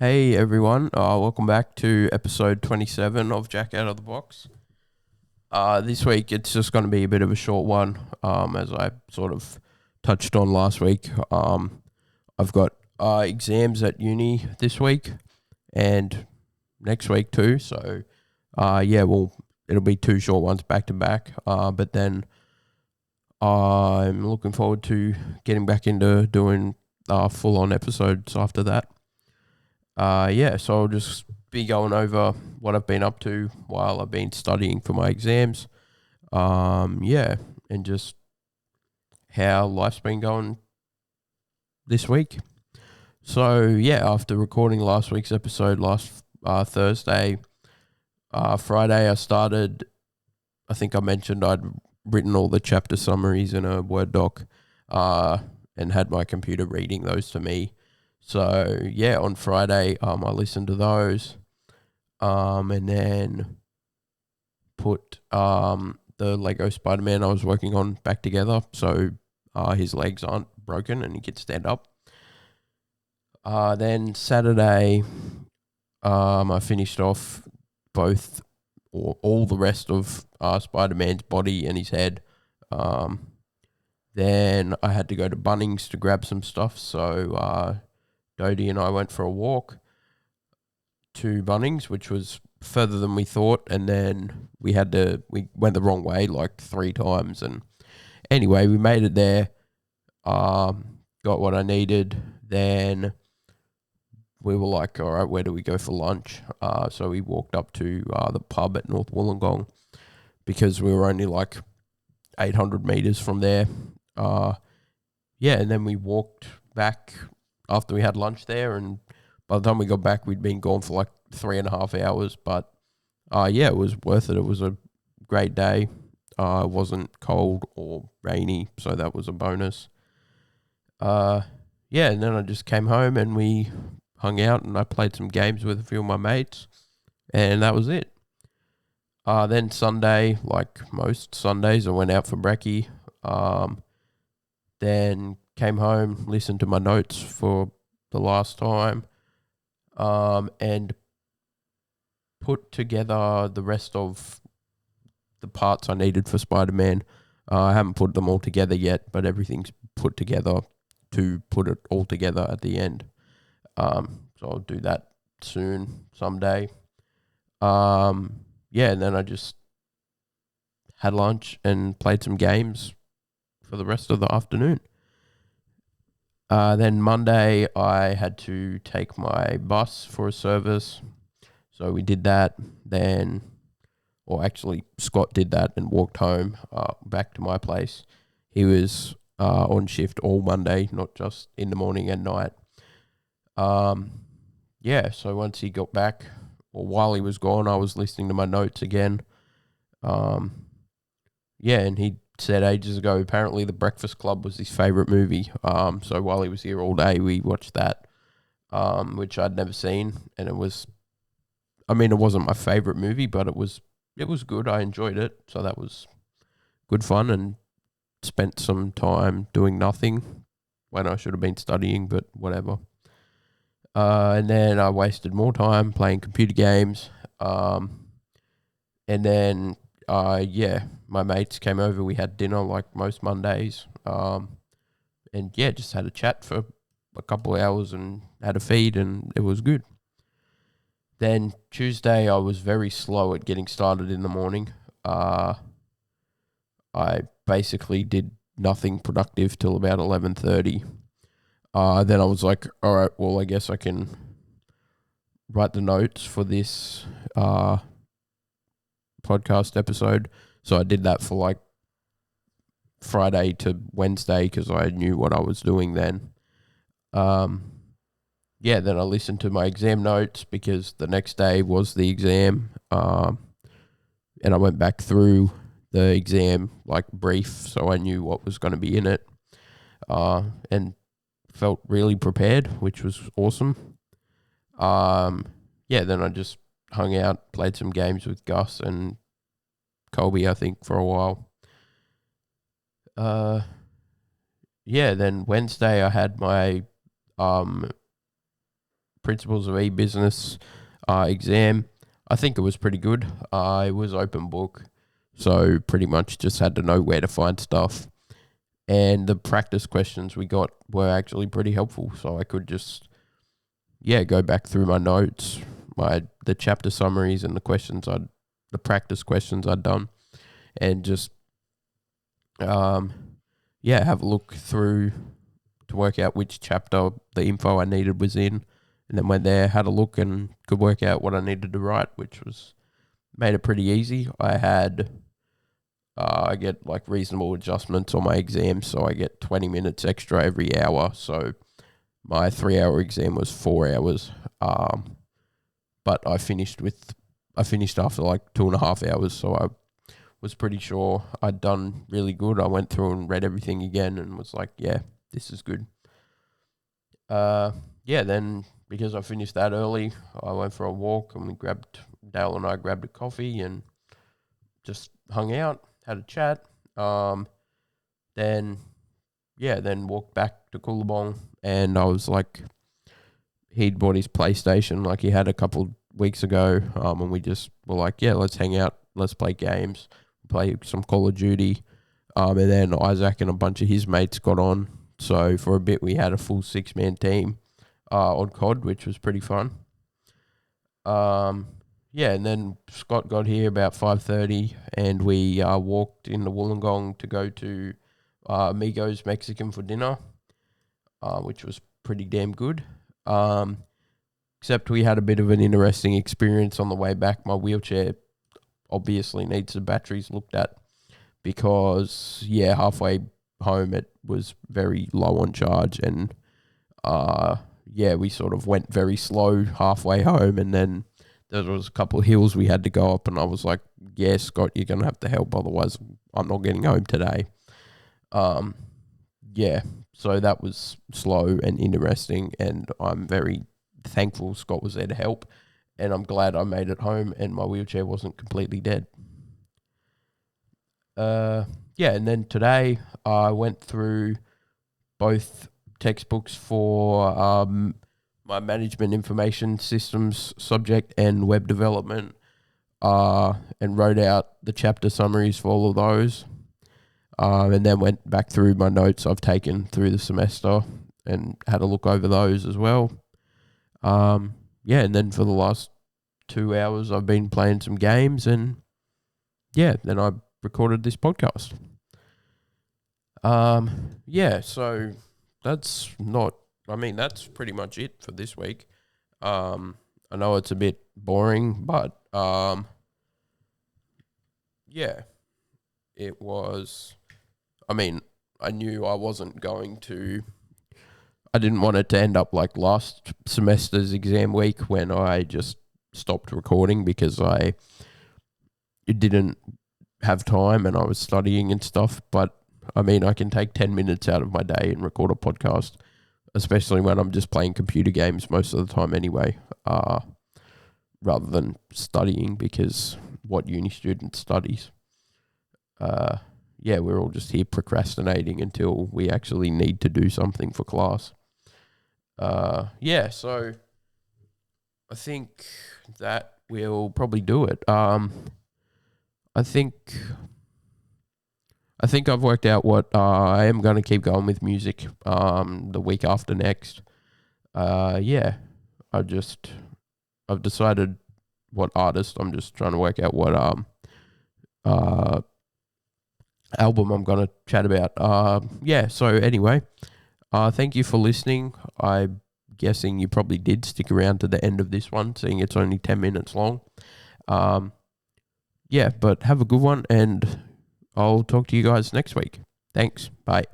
Hey everyone, welcome back to episode 27 of Jack Out of the Box. This week it's just going to be a bit of a short one, as I sort of touched on last week. I've got exams at uni this week and next week too, so it'll be two short ones back to back, but then I'm looking forward to getting back into doing full-on episodes after that. So I'll just be going over what I've been up to while I've been studying for my exams. And just how life's been going this week. So yeah, after recording last week's episode last Thursday, Friday I started. I think I mentioned I'd written all the chapter summaries in a Word doc, and had my computer reading those to me. So yeah, on Friday, I listened to those, and then put the Lego Spider-Man I was working on back together, so his legs aren't broken and he can stand up. Then Saturday, I finished off both or all the rest of Spider-Man's body and his head. Then I had to go to Bunnings to grab some stuff, so Dodie and I went for a walk to Bunnings, which was further than we thought, and then we went the wrong way like 3 times, and anyway, we made it there, got what I needed, then we were like, all right, where do we go for lunch? So we walked up to the pub at North Wollongong because we were only like 800 metres from there. And then we walked back after we had lunch there, and by the time we got back, we'd been gone for like 3.5 hours. But it was worth it. It was a great day. It wasn't cold or rainy, so that was a bonus. And then I just came home and we hung out, and I played some games with a few of my mates, and that was it. Then Sunday, like most Sundays, I went out for brekkie. Then came home, listened to my notes for the last time, and put together the rest of the parts I needed for Spider-Man. I haven't put them all together yet, but everything's put together to put it all together at the end. So I'll do that soon, someday. And then I just had lunch and played some games for the rest of the afternoon. Then Monday, I had to take my bus for a service. So we did that. Scott did that and walked home back to my place. He was on shift all Monday, not just in the morning and night. So once he got back, or while he was gone, I was listening to my notes again. And he said ages ago, apparently The Breakfast Club was his favourite movie. So while he was here all day, we watched that, which I'd never seen. And it wasn't my favourite movie, but it was good. I enjoyed it. So that was good fun, and spent some time doing nothing when I should have been studying, but whatever. And then I wasted more time playing computer games. And then my mates came over. We had dinner like most Mondays. Just had a chat for a couple of hours and had a feed, and it was good. Then Tuesday, I was very slow at getting started in the morning. I basically did nothing productive till about 11:30. Then I was like, all right, well, I guess I can write the notes for this podcast episode. So I did that for like Friday to Wednesday because I knew what I was doing then. Then I listened to my exam notes because the next day was the exam. And I went back through the exam like brief, so I knew what was going to be in it. And felt really prepared, which was awesome. Then I just hung out, played some games with Gus and Colby, I think, for a while. Then Wednesday I had my Principles of E-Business exam. I think it was pretty good. It was open book, so pretty much just had to know where to find stuff. And the practice questions we got were actually pretty helpful, so I could just, go back through my notes, the chapter summaries and the practice questions I'd done, and just, have a look through to work out which chapter the info I needed was in, and then went there, had a look, and could work out what I needed to write, which made it pretty easy. I get like reasonable adjustments on my exams, so I get 20 minutes extra every hour. So my 3-hour exam was 4 hours, but I finished after like 2.5 hours, so I was pretty sure I'd done really good. I went through and read everything again and was like, yeah, this is good. Then because I finished that early, I went for a walk and Dale and I grabbed a coffee and just hung out, had a chat. Then walked back to Coolabong, and I was like, he'd bought his PlayStation like he had a couple weeks ago, and we just were like, yeah, let's hang out, let's play games, play some Call of Duty, and then Isaac and a bunch of his mates got on, so for a bit we had a full 6-man team on COD, which was pretty fun. And then Scott got here about 5:30, and we walked into Wollongong to go to Amigos Mexican for dinner, which was pretty damn good. Except we had a bit of an interesting experience on the way back. My wheelchair obviously needs the batteries looked at because, halfway home it was very low on charge, and we sort of went very slow halfway home, and then there was a couple of hills we had to go up, and I was like, yeah, Scott, you're going to have to help, otherwise I'm not getting home today. So that was slow and interesting, and I'm very thankful Scott was there to help, and I'm glad I made it home and my wheelchair wasn't completely dead. And then today I went through both textbooks for my management information systems subject and web development, and wrote out the chapter summaries for all of those, and then went back through my notes I've taken through the semester and had a look over those as well. And then for the last 2 hours I've been playing some games, and then I recorded this podcast. So that's pretty much it for this week. I know it's a bit boring, but it was, I knew I wasn't going to, I didn't want it to end up like last semester's exam week when I just stopped recording because I didn't have time and I was studying and stuff. But I can take 10 minutes out of my day and record a podcast, especially when I'm just playing computer games most of the time anyway, rather than studying, because what uni student studies? We're all just here procrastinating until we actually need to do something for class. So I think that will probably do it. I think I've worked out what I am going to keep going with music the week after next. I've decided what artist. I'm just trying to work out what album I'm going to chat about. So anyway, thank you for listening. I'm guessing you probably did stick around to the end of this one, seeing it's only 10 minutes long. But have a good one, and I'll talk to you guys next week. Thanks. Bye.